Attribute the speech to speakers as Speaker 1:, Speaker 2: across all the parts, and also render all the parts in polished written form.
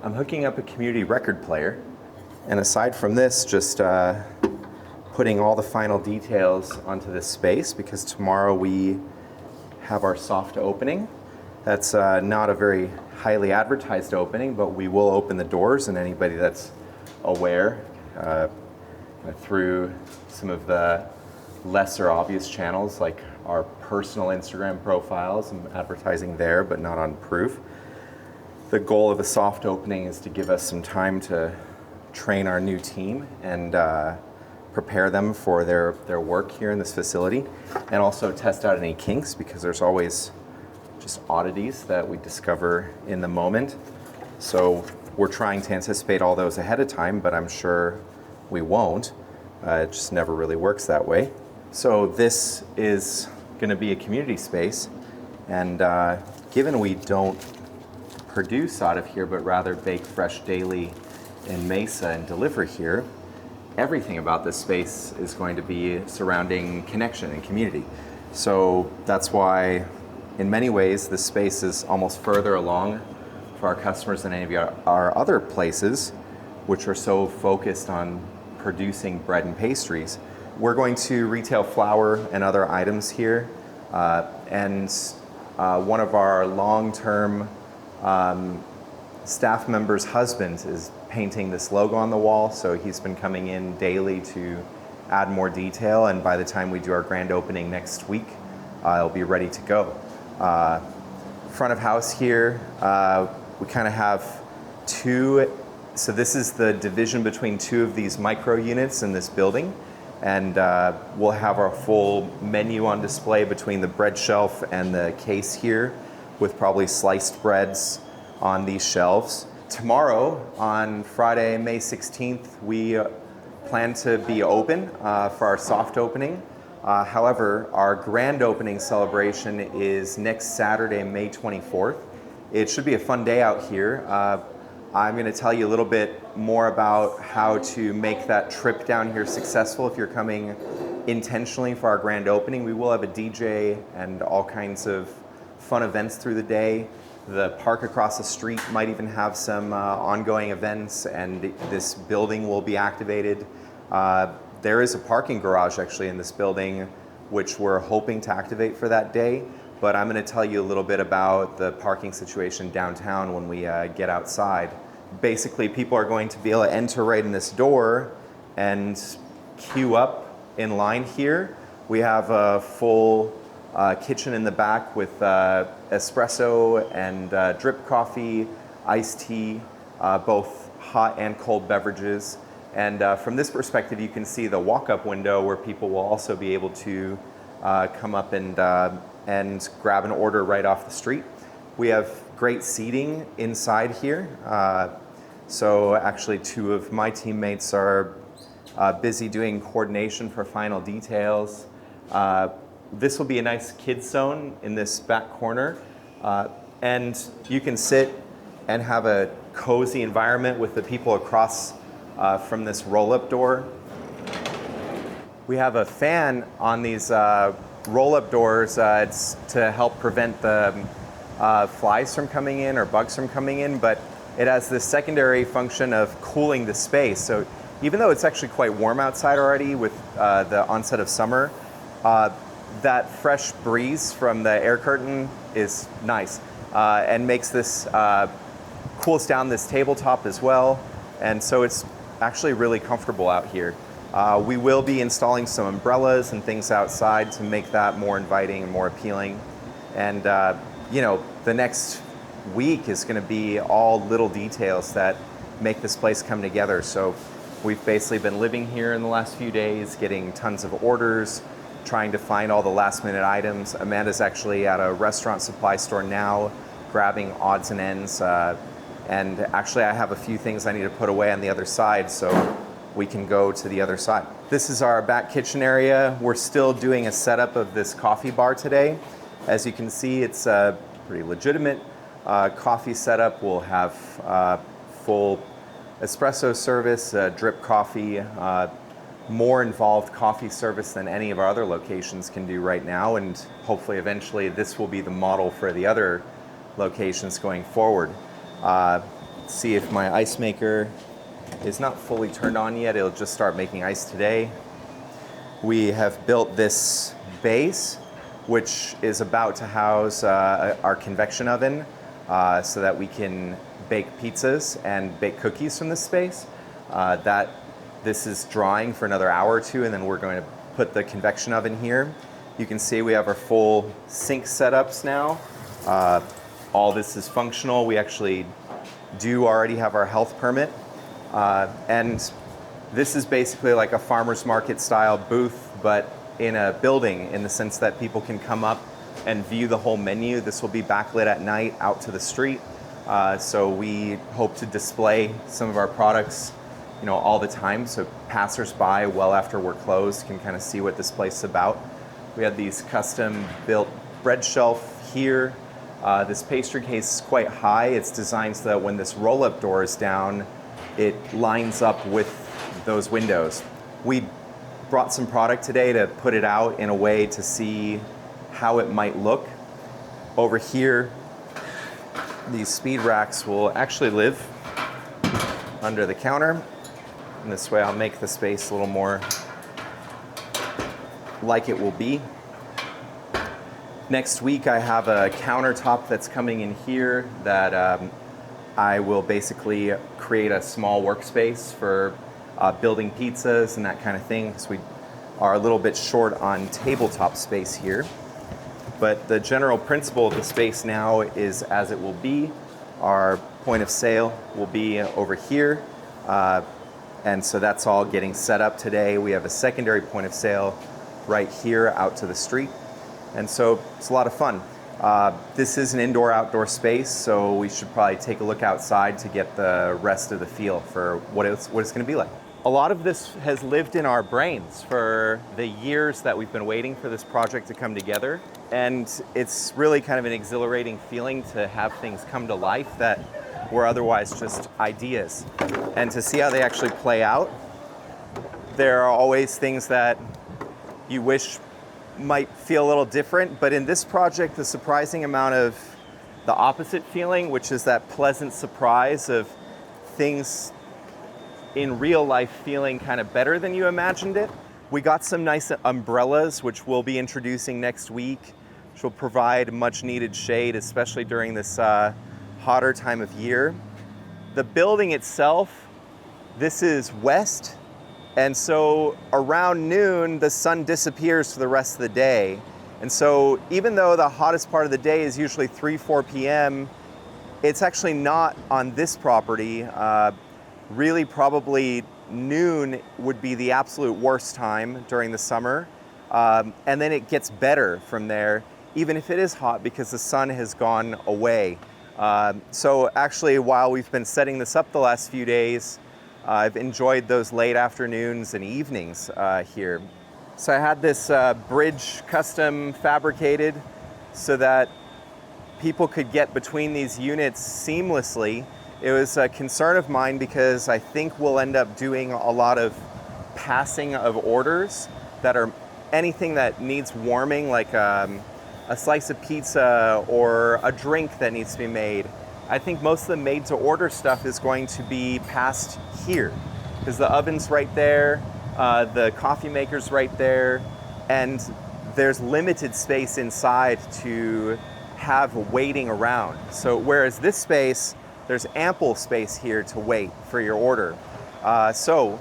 Speaker 1: I'm hooking up a community record player. And aside from this, just putting all the final details onto this space, because tomorrow we have our soft opening. That's not a very highly advertised opening, but we will open the doors, and anybody that's aware through some of the lesser obvious channels like our personal Instagram profiles and advertising there, but not on proof. The goal of a soft opening is to give us some time to train our new team and prepare them for their work here in this facility, and also test out any kinks, because there's always just oddities that we discover in the moment. So we're trying to anticipate all those ahead of time, but I'm sure we won't. It just never really works that way. So this is going to be a community space, and given we don't produce out of here, but rather bake fresh daily in Mesa and deliver here, everything about this space is going to be surrounding connection and community. So that's why, in many ways, this space is almost further along for our customers than any of our other places, which are so focused on producing bread and pastries. We're going to retail flour and other items here, and one of our long-term staff members' husbands is painting this logo on the wall, so he's been coming in daily to add more detail, and by the time we do our grand opening next week, it'll be ready to go. Front of house here, we kind of have two, so this is the division between two of these micro units in this building, and we'll have our full menu on display between the bread shelf and the case here, with probably sliced breads on these shelves. Tomorrow, on Friday, May 16th, we plan to be open for our soft opening. However, our grand opening celebration is next Saturday, May 24th. It should be a fun day out here. I'm going to tell you a little bit more about how to make that trip down here successful if you're coming intentionally for our grand opening. We will have a DJ and all kinds of fun events through the day. The park across the street might even have some ongoing events, and this building will be activated. There is a parking garage actually in this building, which we're hoping to activate for that day, but I'm going to tell you a little bit about the parking situation downtown when we get outside. Basically, people are going to be able to enter right in this door and queue up in line here. We have a full kitchen in the back with espresso and drip coffee, iced tea, both hot and cold beverages. And from this perspective, you can see the walk-up window where people will also be able to come up and grab an order right off the street. We have great seating inside here. So actually, two of my teammates are busy doing coordination for final details. This will be a nice kids zone in this back corner, and you can sit and have a cozy environment with the people across from this roll-up door. We have a fan on these roll-up doors. It's to help prevent the flies from coming in or bugs from coming in, but it has this secondary function of cooling the space. So even though it's actually quite warm outside already with the onset of summer, that fresh breeze from the air curtain is nice and makes this, cools down this tabletop as well. And so it's actually really comfortable out here. We will be installing some umbrellas and things outside to make that more inviting and more appealing. And you know, the next week is going to be all little details that make this place come together. So we've basically been living here in the last few days, getting tons of orders, trying to find all the last minute items. Amanda's actually at a restaurant supply store now, grabbing odds and ends. And actually I have a few things I need to put away on the other side so we can go to the other side. This is our back kitchen area. We're still doing a setup of this coffee bar today. As you can see, it's a pretty legitimate coffee setup. We'll have full espresso service, drip coffee, more involved coffee service than any of our other locations can do right now, and hopefully eventually this will be the model for the other locations going forward. see if my ice maker is not fully turned on yet. It'll just start making ice today. We have built this base, which is about to house our convection oven so that we can bake pizzas and bake cookies from this space. This is drying for another hour or two, and then we're going to put the convection oven here. You can see we have our full sink setups now. All this is functional. We actually do already have our health permit. And this is basically like a farmer's market style booth, but in a building, in the sense that people can come up and view the whole menu. This will be backlit at night out to the street. So we hope to display some of our products, all the time, so passersby well after we're closed can kind of see what this place is about. We have these custom built bread shelf here. This pastry case is quite high. It's designed so that when this roll-up door is down, it lines up with those windows. We brought some product today to put it out in a way to see how it might look. Over here, these speed racks will actually live under the counter. And this way I'll make the space a little more like it will be. Next week I have a countertop that's coming in here that I will basically create a small workspace for building pizzas and that kind of thing, because we are a little bit short on tabletop space here. But the general principle of the space now is as it will be. Our point of sale will be over here. And so that's all getting set up today. We have a secondary point of sale right here out to the street. And so it's a lot of fun. This is an indoor-outdoor space, so we should probably take a look outside to get the rest of the feel for what it's going to be like. A lot of this has lived in our brains for the years that we've been waiting for this project to come together. And it's really kind of an exhilarating feeling to have things come to life that were otherwise just ideas. And to see how they actually play out, there are always things that you wish might feel a little different, but in this project, the surprising amount of the opposite feeling, which is that pleasant surprise of things in real life feeling kind of better than you imagined it. We got some nice umbrellas, which we'll be introducing next week, which will provide much needed shade, especially during this hotter time of year. The building itself, this is west, and so around noon, the sun disappears for the rest of the day. And so even though the hottest part of the day is usually 3-4 p.m., it's actually not on this property. Really probably noon would be the absolute worst time during the summer. And then it gets better from there, even if it is hot, because the sun has gone away. So actually, while we've been setting this up the last few days, I've enjoyed those late afternoons and evenings here. So I had this bridge custom fabricated so that people could get between these units seamlessly. It was a concern of mine because I think we'll end up doing a lot of passing of orders that are anything that needs warming, like a slice of pizza or a drink that needs to be made. I think most of the made-to-order stuff is going to be passed here because the oven's right there, the coffee maker's right there, and there's limited space inside to have waiting around. So whereas this space, there's ample space here to wait for your order. So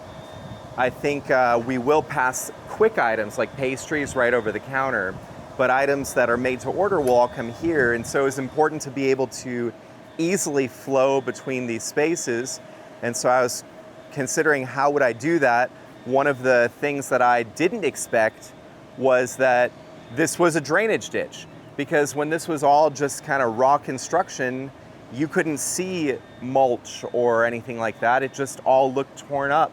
Speaker 1: I think we will pass quick items like pastries right over the counter, but items that are made to order will all come here. And so it's important to be able to easily flow between these spaces. And so I was considering how would I do that. One of the things that I didn't expect was that this was a drainage ditch, because when this was all just kind of raw construction, you couldn't see mulch or anything like that. It just all looked torn up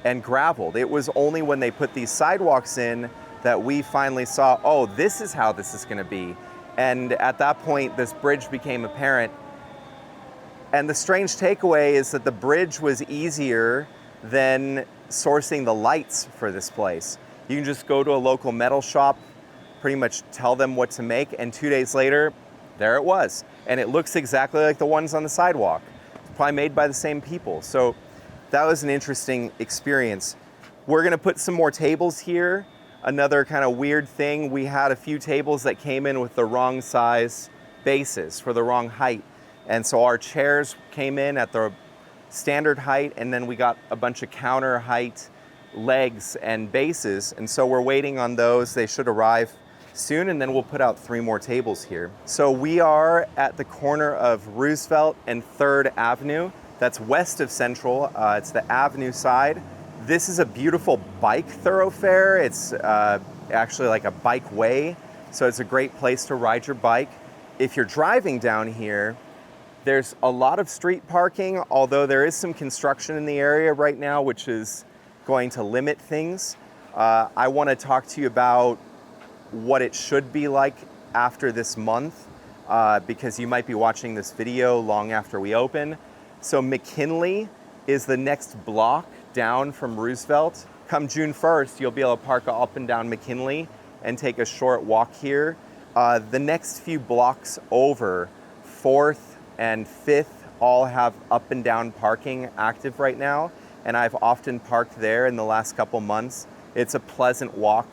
Speaker 1: and graveled. It was only when they put these sidewalks in that we finally saw, oh, this is how this is going to be. And at that point, this bridge became apparent. And the strange takeaway is that the bridge was easier than sourcing the lights for this place. You can just go to a local metal shop, pretty much tell them what to make, and 2 days later, there it was. And it looks exactly like the ones on the sidewalk. probably made by the same people. So that was an interesting experience. We're gonna put some more tables here. Another kind of weird thing, we had a few tables that came in with the wrong size bases for the wrong height. And so our chairs came in at the standard height, and then we got a bunch of counter height legs and bases. And so we're waiting on those. They should arrive soon, and then we'll put out 3 more tables here. So we are at the corner of Roosevelt and 3rd Avenue. That's west of Central. It's the Avenue side. This is a beautiful bike thoroughfare. It's actually like a bike way, so it's a great place to ride your bike. If you're driving down here, there's a lot of street parking, although there is some construction in the area right now, which is going to limit things. I want to talk to you about what it should be like after this month, because you might be watching this video long after we open. So McKinley is the next block down from Roosevelt. Come June 1st, you'll be able to park up and down McKinley and take a short walk here. The next few blocks over, 4th and 5th, all have up and down parking active right now, and I've often parked there in the last couple months. It's a pleasant walk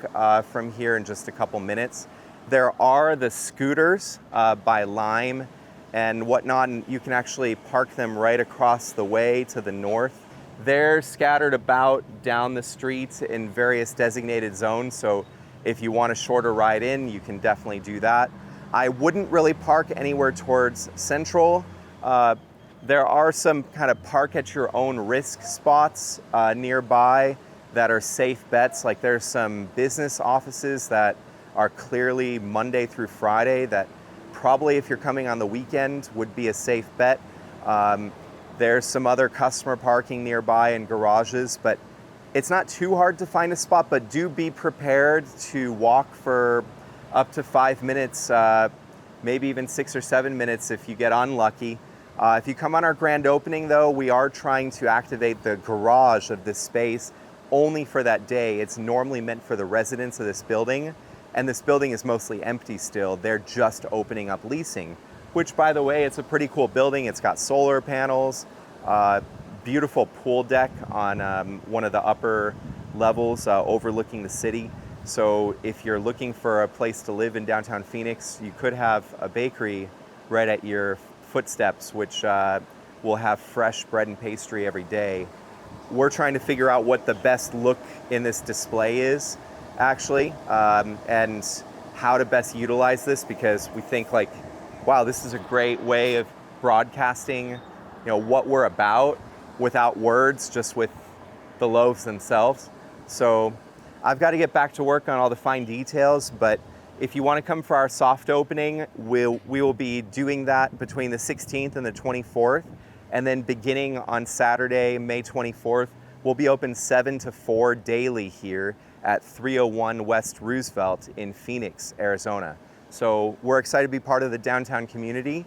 Speaker 1: from here in just a couple minutes. There are the scooters by Lime and whatnot, and you can actually park them right across the way to the north. They're scattered about down the streets in various designated zones, so if you want a shorter ride in, you can definitely do that. I wouldn't really park anywhere towards Central. There are some kind of park at your own risk spots nearby that are safe bets. Like there's some business offices that are clearly Monday through Friday that probably if you're coming on the weekend would be a safe bet. There's some other customer parking nearby and garages, but it's not too hard to find a spot, but do be prepared to walk for up to 5 minutes, maybe even 6 or 7 minutes if you get unlucky. If you come on our grand opening though, we are trying to activate the garage of this space only for that day. It's normally meant for the residents of this building, and this building is mostly empty still. They're just opening up leasing, which by the way, it's a pretty cool building. It's got solar panels, beautiful pool deck on one of the upper levels overlooking the city. So if you're looking for a place to live in downtown Phoenix, you could have a bakery right at your footsteps, which will have fresh bread and pastry every day. We're trying to figure out what the best look in this display is, actually, and how to best utilize this, because we think like, wow, this is a great way of broadcasting, what we're about without words, just with the loaves themselves. So I've got to get back to work on all the fine details, but if you want to come for our soft opening, we will be doing that between the 16th and the 24th. And then beginning on Saturday, May 24th, we'll be open 7 to 4 daily here at 301 West Roosevelt in Phoenix, Arizona. So we're excited to be part of the downtown community,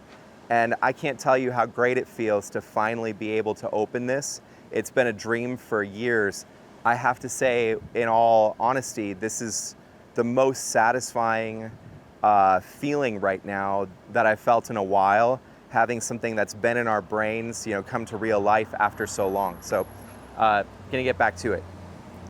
Speaker 1: and I can't tell you how great it feels to finally be able to open this. It's been a dream for years. I have to say, in all honesty, this is the most satisfying feeling right now that I've felt in a while, having something that's been in our brains, come to real life after so long. So, gonna get back to it.